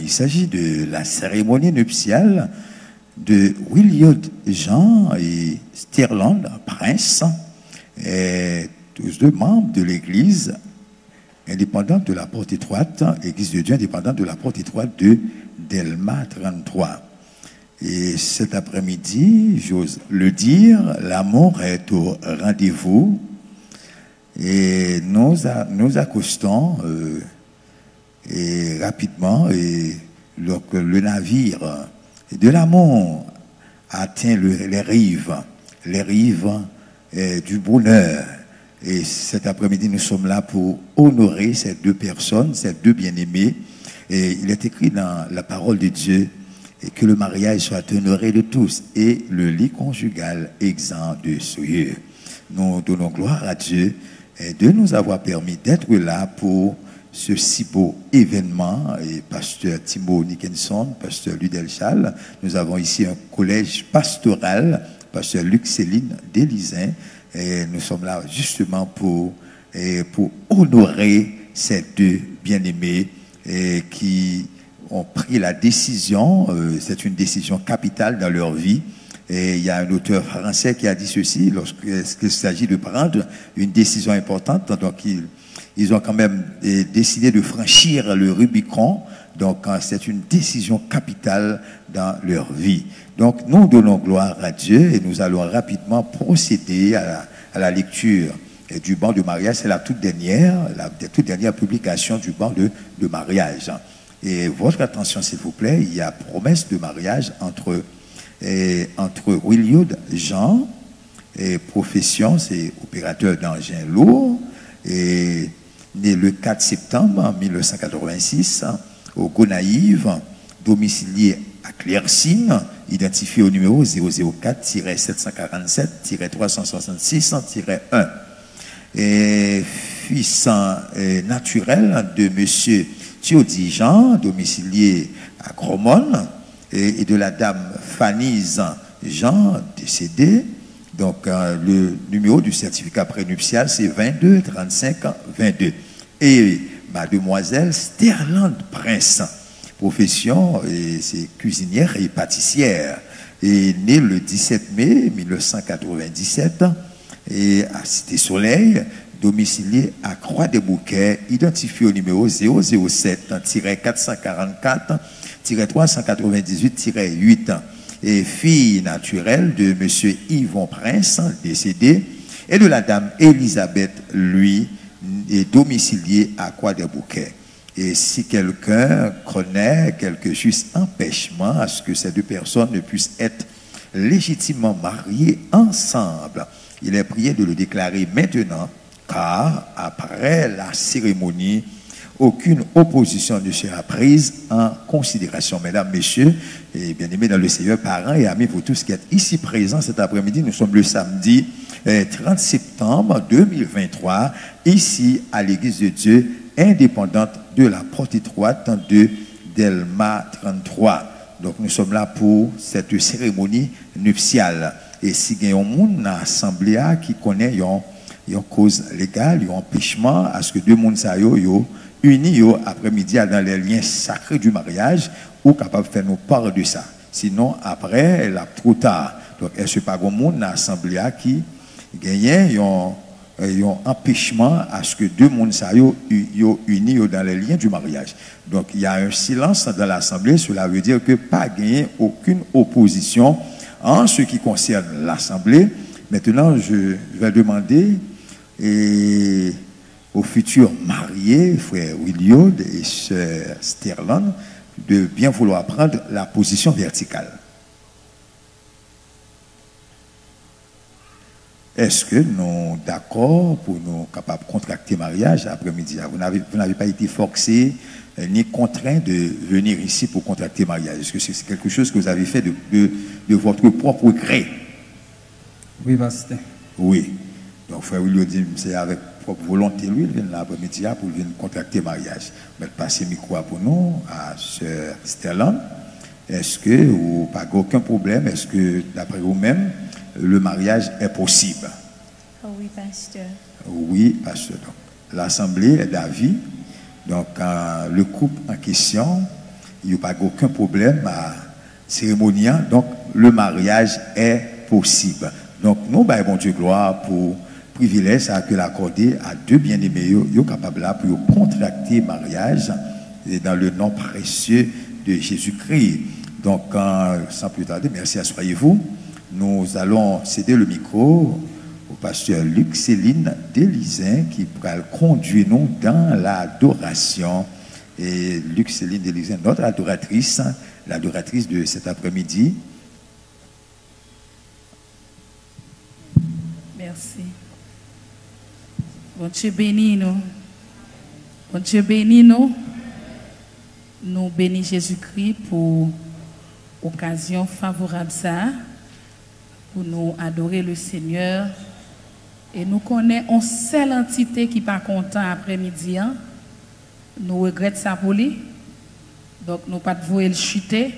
Il s'agit de la cérémonie nuptiale de Williod Jean et Sterland, prince, et tous deux membres de l'église indépendante de la porte étroite, église de Dieu indépendante de la porte étroite de Delma 33. Et cet après-midi, j'ose le dire, l'amour est au rendez-vous et nous accostons et rapidement et le navire de l'amour atteint les rives du bonheur. Et cet après-midi, nous sommes là pour honorer ces deux personnes, ces deux bien-aimés. Et il est écrit dans la parole de Dieu et que le mariage soit honoré de tous et le lit conjugal exempt de souillure. Nous donnons gloire à Dieu de nous avoir permis d'être là pour ce si beau événement. Et pasteur Timo Nickenson, pasteur Ludel Charles, nous avons ici un collège pastoral, pasteur Luc Céline Délizin, et nous sommes là justement pour honorer ces deux bien-aimés qui ont pris la décision, c'est une décision capitale dans leur vie. Et il y a un auteur français qui a dit ceci, lorsqu'il s'agit de prendre une décision importante, donc ils ont quand même décidé de franchir le Rubicon, donc c'est une décision capitale dans leur vie. Donc nous donnons gloire à Dieu et nous allons rapidement procéder à la lecture du banc de mariage. C'est la toute dernière publication du banc de mariage. Et votre attention s'il vous plaît, il y a promesse de mariage entre Williod Jean, et profession, c'est opérateur d'engins lourds, et né le 4 septembre 1986 au Gonaïve, domicilié à Clercine, identifié au numéro 004-747-366-1. Et fils naturel de monsieur Thiodi Jean, domicilié à Gromone, et de la dame Fanise Jean, décédée. Donc, le numéro du certificat prénuptial, c'est 22 35 22. Et mademoiselle Sterland Prince, profession, c'est cuisinière et pâtissière. Et née le 17 mai 1997, et à Cité-Soleil, domicilié à Croix-des-Bouquets, identifié au numéro 007-444-398-8, et fille naturelle de M. Yvon Prince, décédé, et de la dame Elisabeth, lui, est domicilié à Croix-des-Bouquets. Et si quelqu'un connaît quelque juste empêchement à ce que ces deux personnes ne puissent être légitimement mariées ensemble, il est prié de le déclarer maintenant, car après la cérémonie, aucune opposition ne sera prise en considération. Mesdames, messieurs, et bien-aimés dans le Seigneur, parents et amis, pour tous qui êtes ici présents cet après-midi, nous sommes le samedi 30 septembre 2023, ici à l'Église de Dieu, indépendante de la porte étroite de Delma 33. Donc nous sommes là pour cette cérémonie nuptiale. Et si il y a un monde dans l'Assemblée qui connaît une cause légale, un empêchement à ce que deux mondes unis après-midi dans les liens sacrés du mariage, ou capable de faire nous part de ça. Sinon, après, là, trop tard. Donc, est-ce pas un monde dans l'Assemblée qui gagne un empêchement à ce que deux mondes unis dans les liens du mariage. Donc, il y a un silence dans l'Assemblée. Cela veut dire que pas gagner aucune opposition en ce qui concerne l'Assemblée. Maintenant, je vais demander aux futurs mariés, frère Williod et sœur Sterland, de bien vouloir prendre la position verticale. Est-ce que nous sommes d'accord pour nous capables de contracter mariage après-midi? Vous n'avez pas été forcé ni contraint de venir ici pour contracter mariage. Est-ce que c'est quelque chose que vous avez fait de votre propre gré? Oui, pasteur. Oui. Donc, frère William dit, c'est avec propre volonté, lui, il vient l'après-midi pour venir contracter mariage. Mais passer le micro pour nous, à sœur Sterland. Est-ce que, ou pas aucun problème, est-ce que, d'après vous-même, le mariage est possible? Oui, pasteur. Oui, pasteur. L'Assemblée est d'avis. Donc, le couple en question, il n'y a pas aucun problème à cérémonial, donc le mariage est possible. Donc nous, bah, bon Dieu gloire pour privilège à que l'accorder à deux bien-aimés, ils sont capables là pour contracter mariage dans le nom précieux de Jésus-Christ. Donc, sans plus tarder, merci, asseyez-vous. Nous allons céder le micro au pasteur Luc Céline Delisin qui va conduire nous dans l'adoration. Et Luc Céline Delisin, notre adoratrice, l'adoratrice de cet après-midi. Merci. Bon Dieu bénit nous. Bon Dieu bénit nous. Nous bénissons Jésus-Christ pour occasion favorable ça, pour nous adorer le Seigneur. Et nous connaissons une seule entité qui n'est pas content après-midi. Hein? Nous regrettons ça pour lui. Donc nous ne pouvons pas vouer le chuter.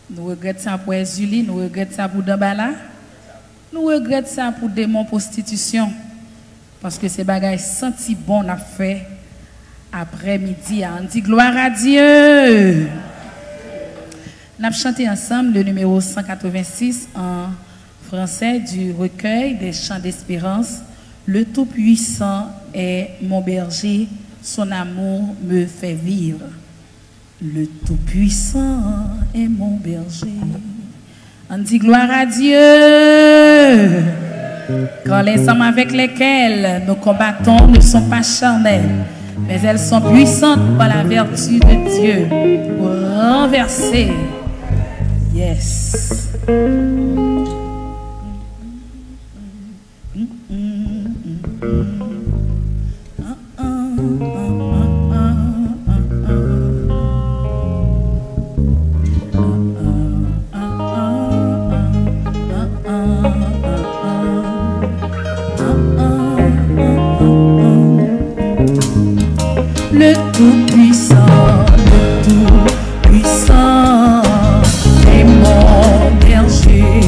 Nous regrettons ça pour Ezuli. Nous regrettons ça pour Dambala. Nous regrettons ça pour démon prostitution. Parce que ces bagages senti bon à faire après-midi. On dit gloire à Dieu. Nous avons chanté ensemble le numéro 186 en français du recueil des chants d'espérance. Le Tout-Puissant est mon berger, son amour me fait vivre. Le Tout-Puissant est mon berger. On dit gloire à Dieu. Quand les hommes avec lesquels nous combattons ne sont pas charnels, mais elles sont puissantes par la vertu de Dieu pour renverser. Yes. Le Tout-Puissant est mon berger.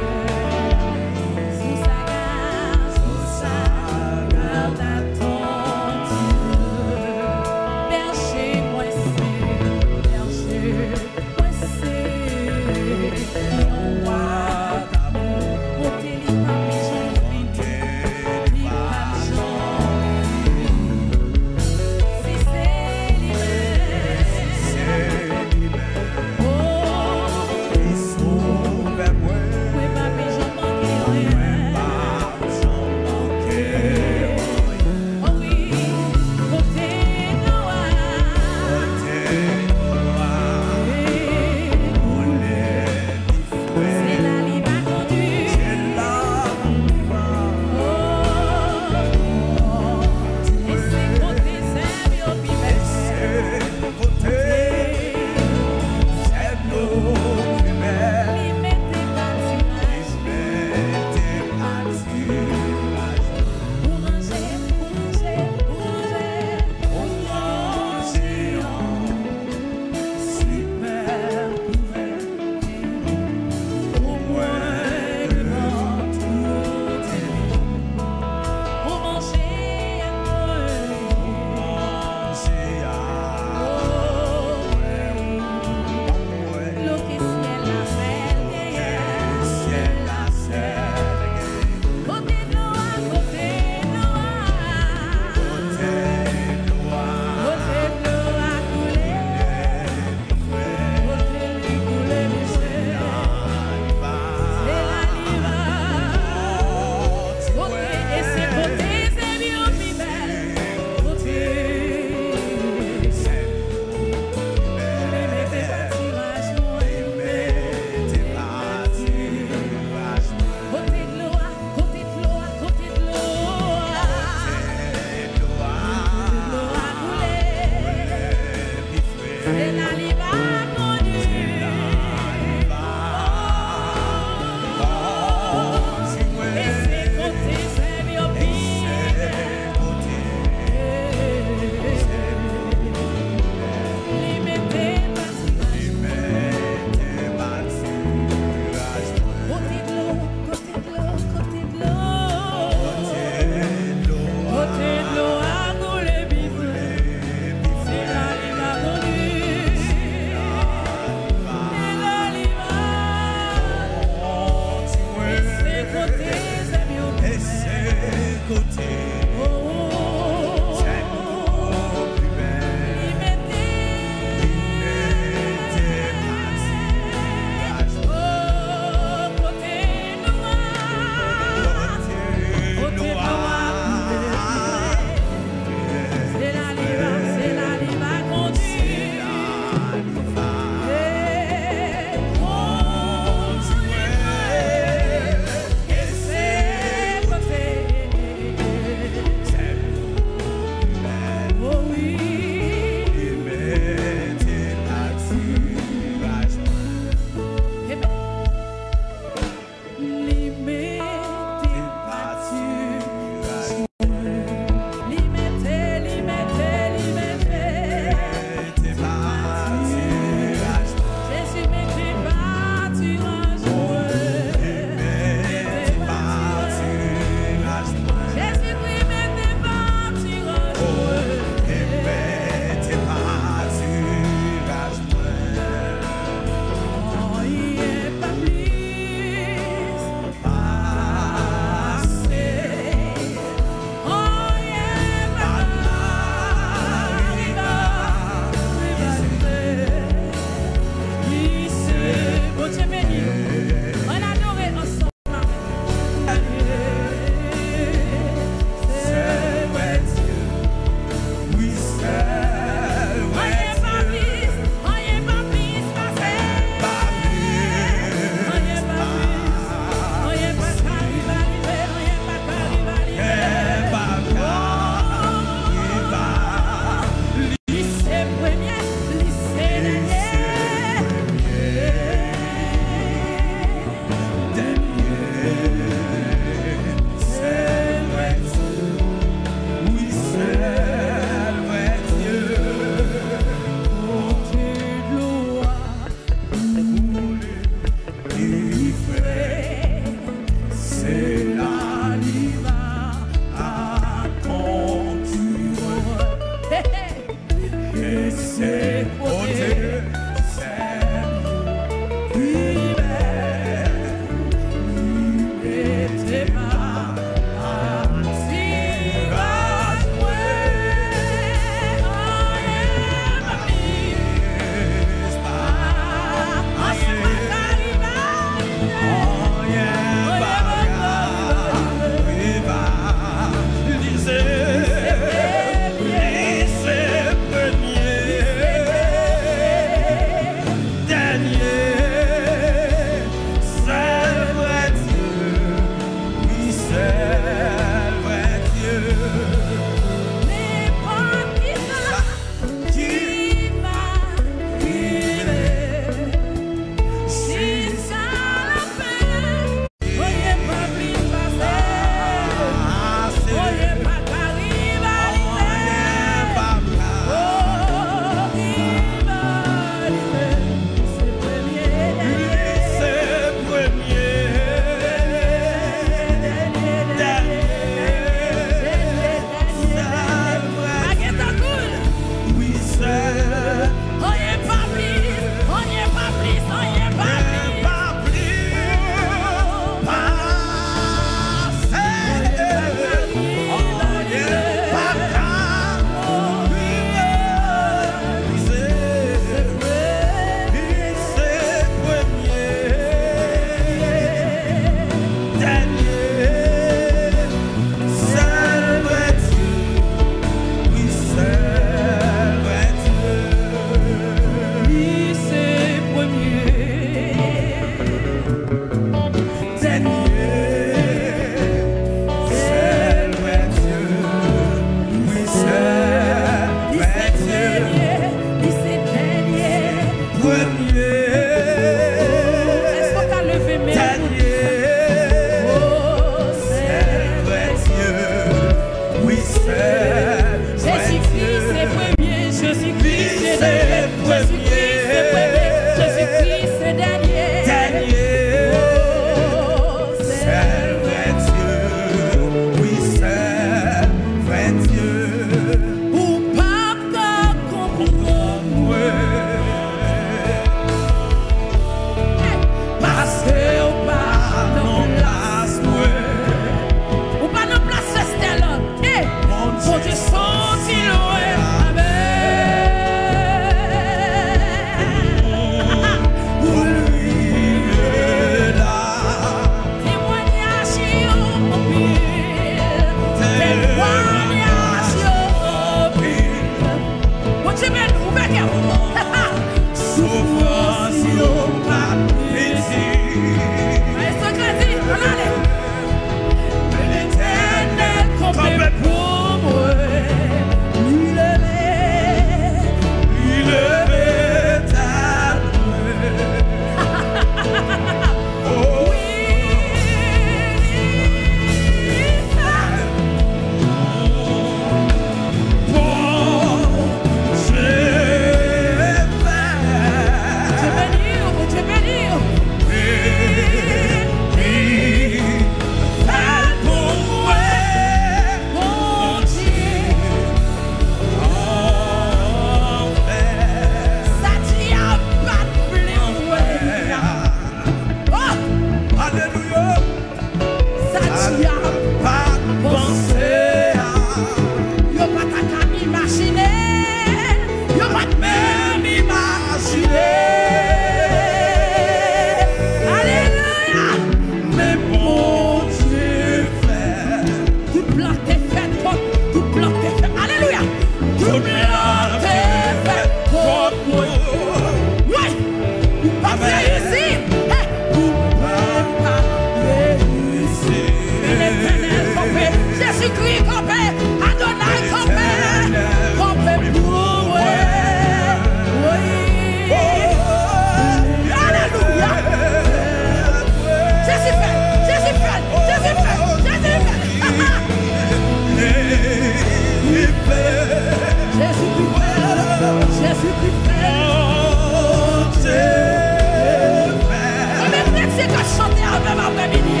c'est qu'à chanter avec l'après-midi.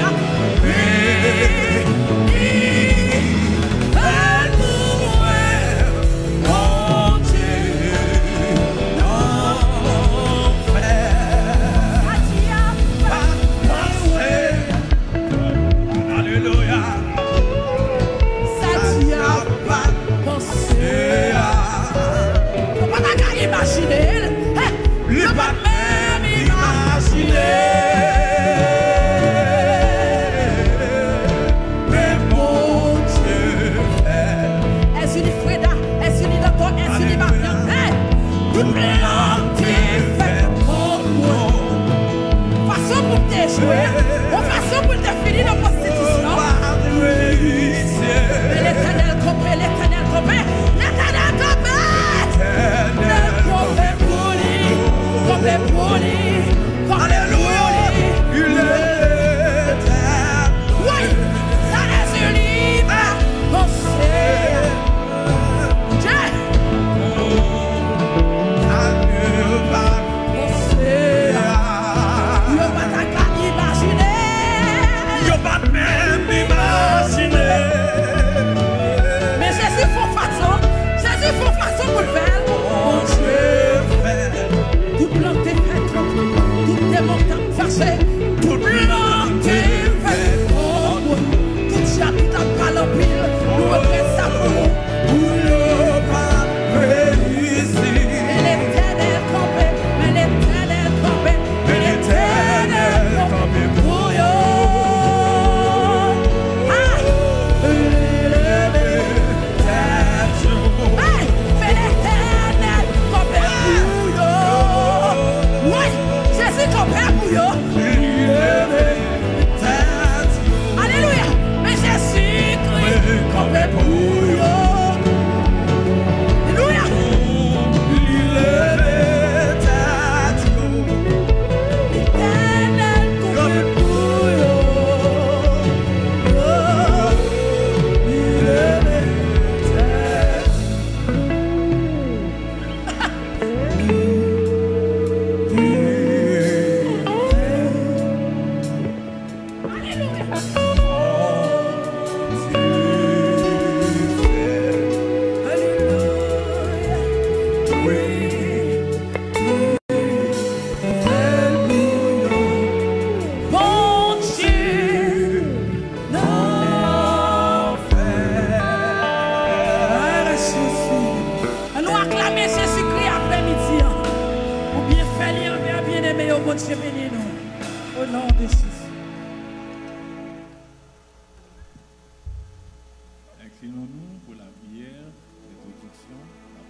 Au nom de Jésus. Inclinons-nous pour la prière d'introduction.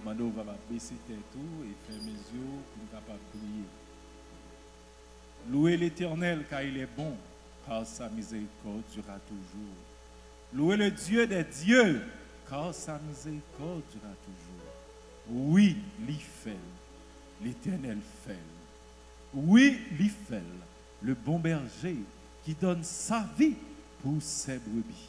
Maintenant, on va baisser tête tout et faire mes yeux pour nous capables de prier. Louez l'Éternel car il est bon, car sa miséricorde durera toujours. Louez le Dieu des dieux, car sa miséricorde durera toujours. Oui, l'Ifel, l'Éternel fait. Oui, l'Ifel, le bon berger qui donne sa vie pour ses brebis.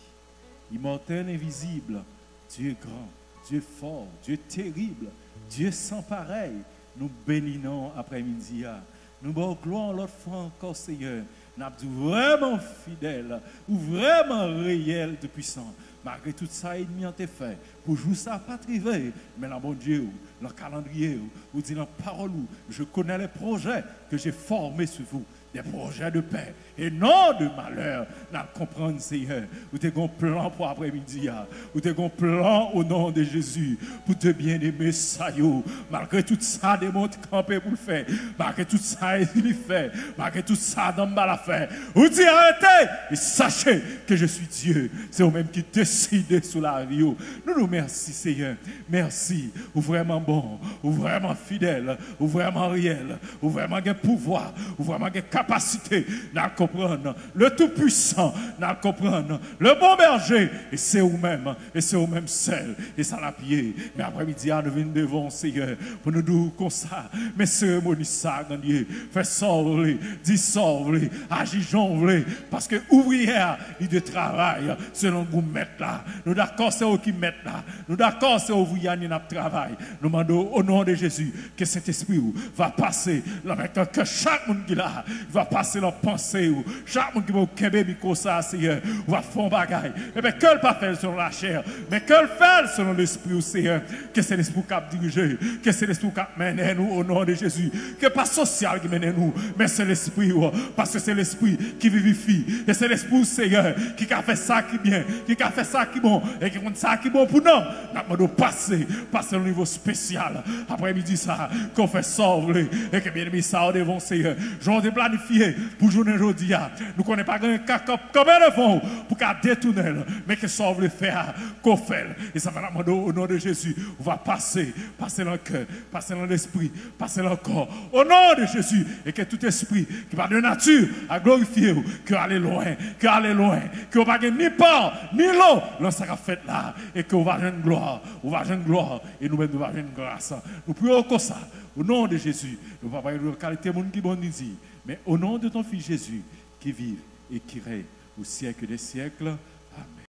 Immortel, invisible, Dieu grand, Dieu fort, Dieu terrible, Dieu sans pareil, nous bénissons après-midi. Nous bon gloire l'autre fois encore, Seigneur. Nous sommes vraiment fidèles ou vraiment réels de puissant. Malgré tout ça, ennemi ont été fait. Pour jouer ça, pas trivé, mais dans mon Dieu, dans le calendrier, ou dit dans la parole, je connais les projets que j'ai formés sur vous. Des projets de paix et non de malheur. Nous comprenons, Seigneur. Vous avez un plan pour après-midi. Vous avez un plan au nom de Jésus pour te bien-aimer, ça. Malgré tout ça, démontre camper pour le faire. Malgré tout ça, il fait. Malgré tout ça, dans le faire. Vous dites arrêtez et sachez que je suis Dieu. C'est vous-même qui décidez sur la vie. Nous nous remercions, Seigneur. Merci. Vous vraiment bon. Vous vraiment fidèle. Vous vraiment réel. Vous vraiment un pouvoir. Vous vraiment un capacité à comprendre le Tout-Puissant, à comprendre le bon berger, et c'est vous-même, et c'est vous-même seul, et ça l'a pied. Mais après-midi, nous venons devant Seigneur pour nous dire comme ça, mais cérémonie ça, gagner, fait sauver, dissolver, agir, parce que ouvrière, il de travail, selon vous mettre là. Nous d'accord, c'est vous qui mettent là. Nous d'accord, c'est ouvrière qui travail. Nous demandons au nom de Jésus que cet esprit va passer là maintenant, que chaque monde qui l'a va passer leur pensée. Chaque monde qui va kembe micro ça, Seigneur, va faire un bagaille. Et bien, que le pas faire selon la chair, mais que le faire selon l'esprit, Seigneur. Que c'est l'esprit qui a dirigé, que c'est l'esprit qui a mené nous au nom de Jésus. Que pas social qui mène nous, mais c'est l'esprit, parce que c'est l'esprit qui vivifie. Et c'est l'esprit, Seigneur, qui a fait ça qui bien, qui a fait ça qui bon, et qui fait ça qui bon pour nous. Nous devons passer au niveau spécial. Après-midi, ça, qu'on fait sauver, et que bien aimé, ça, devant Seigneur. J'en ai planifié pour journée aujourd'hui. Nous ne connaissons pas un cas comme le fond pour qu'à détourner, mais que sauve le faire, qu'on fait. Et ça va nous demander au nom de Jésus. On va passer dans le cœur, passer dans l'esprit, passer dans le corps. Au nom de Jésus. Et que tout esprit qui va de nature à glorifier, que aller loin, que on va ni part, ni l'eau dans ce qu'a fait là. Et qu'on va avoir une gloire, et nous-mêmes nous allons avoir une grâce. Nous prions comme ça. Au nom de Jésus, nous ne pouvons pas avoir qualité de monde qui bon nous dit, mais au nom de ton Fils Jésus, qui vit et qui règne au siècle des siècles.